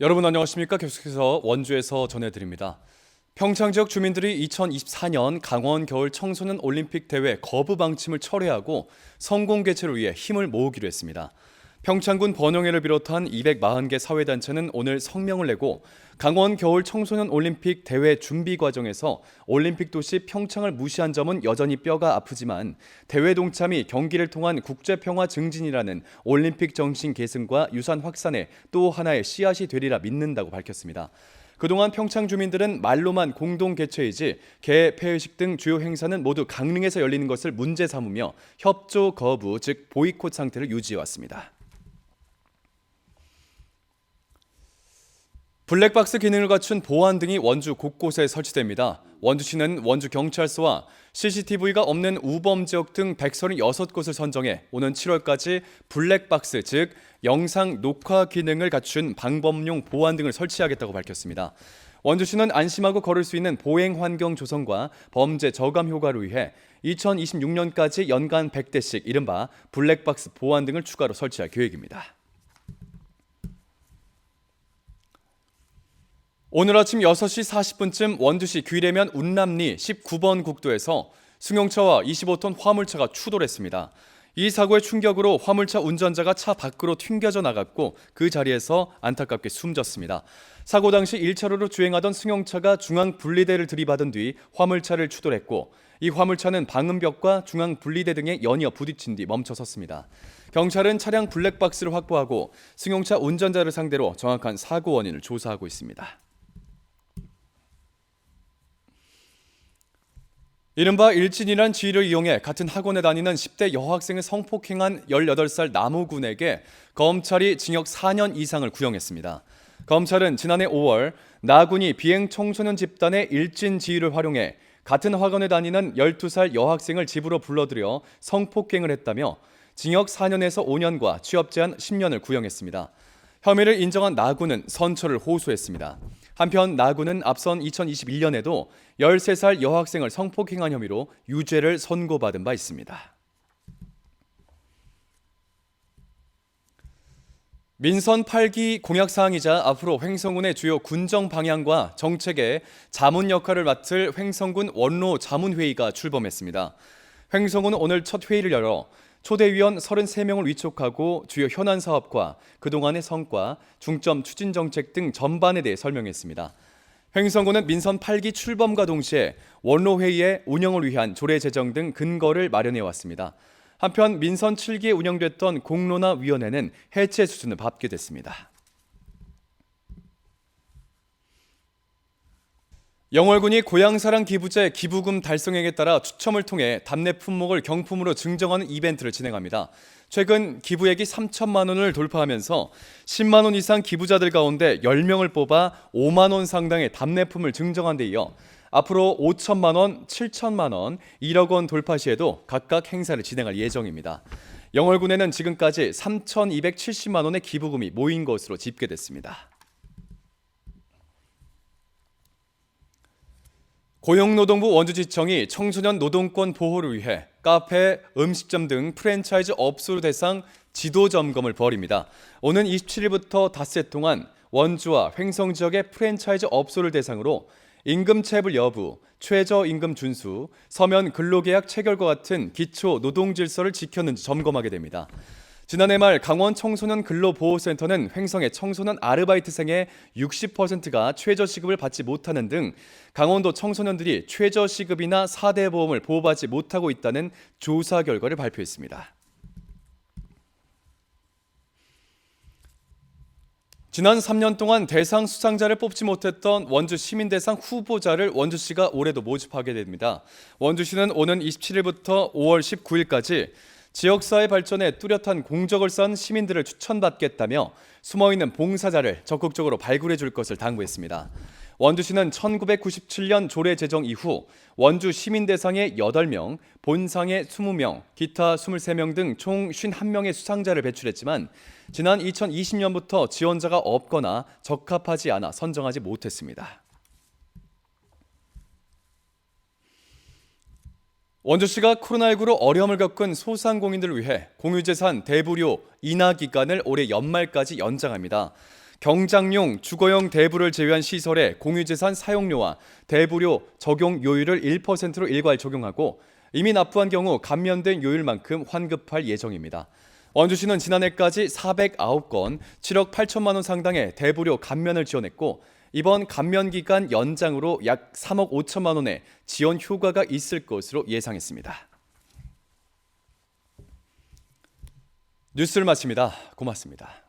여러분 안녕하십니까? 계속해서 원주에서 전해드립니다. 평창 지역 주민들이 2024년 강원 겨울 청소년 올림픽 대회 거부 방침을 철회하고 성공 개최를 위해 힘을 모으기로 했습니다. 평창군 번영회를 비롯한 240개 사회단체는 오늘 성명을 내고 강원 겨울 청소년 올림픽 대회 준비 과정에서 올림픽 도시 평창을 무시한 점은 여전히 뼈가 아프지만 대회 동참이 경기를 통한 국제평화 증진이라는 올림픽 정신 계승과 유산 확산에 또 하나의 씨앗이 되리라 믿는다고 밝혔습니다. 그동안 평창 주민들은 말로만 공동 개최이지 개, 폐회식 등 주요 행사는 모두 강릉에서 열리는 것을 문제 삼으며 협조 거부, 즉 보이콧 상태를 유지해왔습니다. 블랙박스 기능을 갖춘 보안 등이 원주 곳곳에 설치됩니다. 원주시는 원주경찰서와 CCTV가 없는 우범 지역 등 136곳을 선정해 오는 7월까지 블랙박스, 즉 영상 녹화 기능을 갖춘 방범용 보안 등을 설치하겠다고 밝혔습니다. 원주시는 안심하고 걸을 수 있는 보행 환경 조성과 범죄 저감 효과를 위해 2026년까지 연간 100대씩 이른바 블랙박스 보안 등을 추가로 설치할 계획입니다. 오늘 아침 6시 40분쯤 원주시 귀례면 운남리 19번 국도에서 승용차와 25톤 화물차가 추돌했습니다. 이 사고의 충격으로 화물차 운전자가 차 밖으로 튕겨져 나갔고 그 자리에서 안타깝게 숨졌습니다. 사고 당시 1차로로 주행하던 승용차가 중앙 분리대를 들이받은 뒤 화물차를 추돌했고 이 화물차는 방음벽과 중앙 분리대 등에 연이어 부딪힌 뒤 멈춰섰습니다. 경찰은 차량 블랙박스를 확보하고 승용차 운전자를 상대로 정확한 사고 원인을 조사하고 있습니다. 이른바 일진이란 지위를 이용해 같은 학원에 다니는 10대 여학생을 성폭행한 18살 나무군에게 검찰이 징역 4년 이상을 구형했습니다. 검찰은 지난해 5월 나군이 비행 청소년 집단의 일진 지위를 활용해 같은 학원에 다니는 12살 여학생을 집으로 불러들여 성폭행을 했다며 징역 4년에서 5년과 취업 제한 10년을 구형했습니다. 혐의를 인정한 나군은 선처를 호소했습니다. 한편 나군은 앞선 2021년에도 13살 여학생을 성폭행한 혐의로 유죄를 선고받은 바 있습니다. 민선 8기 공약사항이자 앞으로 횡성군의 주요 군정 방향과 정책의 자문 역할을 맡을 횡성군 원로 자문회의가 출범했습니다. 횡성군은 오늘 첫 회의를 열어 초대위원 33명을 위촉하고 주요 현안 사업과 그동안의 성과, 중점 추진 정책 등 전반에 대해 설명했습니다. 횡성군은 민선 8기 출범과 동시에 원로회의의 운영을 위한 조례 제정 등 근거를 마련해 왔습니다. 한편 민선 7기에 운영됐던 공론화위원회는 해체 수순을 밟게 됐습니다. 영월군이 고향사랑 기부제 기부금 달성액에 따라 추첨을 통해 답례 품목을 경품으로 증정하는 이벤트를 진행합니다. 최근 기부액이 3천만 원을 돌파하면서 10만 원 이상 기부자들 가운데 10명을 뽑아 5만 원 상당의 답례품을 증정한 데 이어 앞으로 5천만 원, 7천만 원, 1억 원 돌파 시에도 각각 행사를 진행할 예정입니다. 영월군에는 지금까지 3,270만 원의 기부금이 모인 것으로 집계됐습니다. 고용노동부 원주지청이 청소년 노동권 보호를 위해 카페, 음식점 등 프랜차이즈 업소 대상 지도 점검을 벌입니다. 오는 27일부터 닷새 동안 원주와 횡성 지역의 프랜차이즈 업소를 대상으로 임금 체불 여부, 최저임금 준수, 서면 근로계약 체결과 같은 기초 노동 질서를 지켰는지 점검하게 됩니다. 지난해 말 강원 청소년 근로보호센터는 횡성의 청소년 아르바이트생의 60%가 최저시급을 받지 못하는 등 강원도 청소년들이 최저시급이나 4대 보험을 보호받지 못하고 있다는 조사 결과를 발표했습니다. 지난 3년 동안 대상 수상자를 뽑지 못했던 원주 시민대상 후보자를 원주시가 올해도 모집하게 됩니다. 원주시는 오는 27일부터 5월 19일까지 지역사회 발전에 뚜렷한 공적을 쌓은 시민들을 추천받겠다며 숨어있는 봉사자를 적극적으로 발굴해 줄 것을 당부했습니다. 원주시는 1997년 조례 제정 이후 원주 시민대상에 8명, 본상에 20명, 기타 23명 등 총 51명의 수상자를 배출했지만 지난 2020년부터 지원자가 없거나 적합하지 않아 선정하지 못했습니다. 원주시가 코로나19로 어려움을 겪은 소상공인들을 위해 공유재산 대부료 인하 기간을 올해 연말까지 연장합니다. 경장용, 주거용 대부를 제외한 시설의 공유재산 사용료와 대부료 적용 요율을 1%로 일괄 적용하고 이미 납부한 경우 감면된 요율만큼 환급할 예정입니다. 원주시는 지난해까지 409건, 7억 8천만 원 상당의 대부료 감면을 지원했고 이번 감면 기간 연장으로 약 3억 5천만 원의 지원 효과가 있을 것으로 예상했습니다. 뉴스를 마칩니다. 고맙습니다.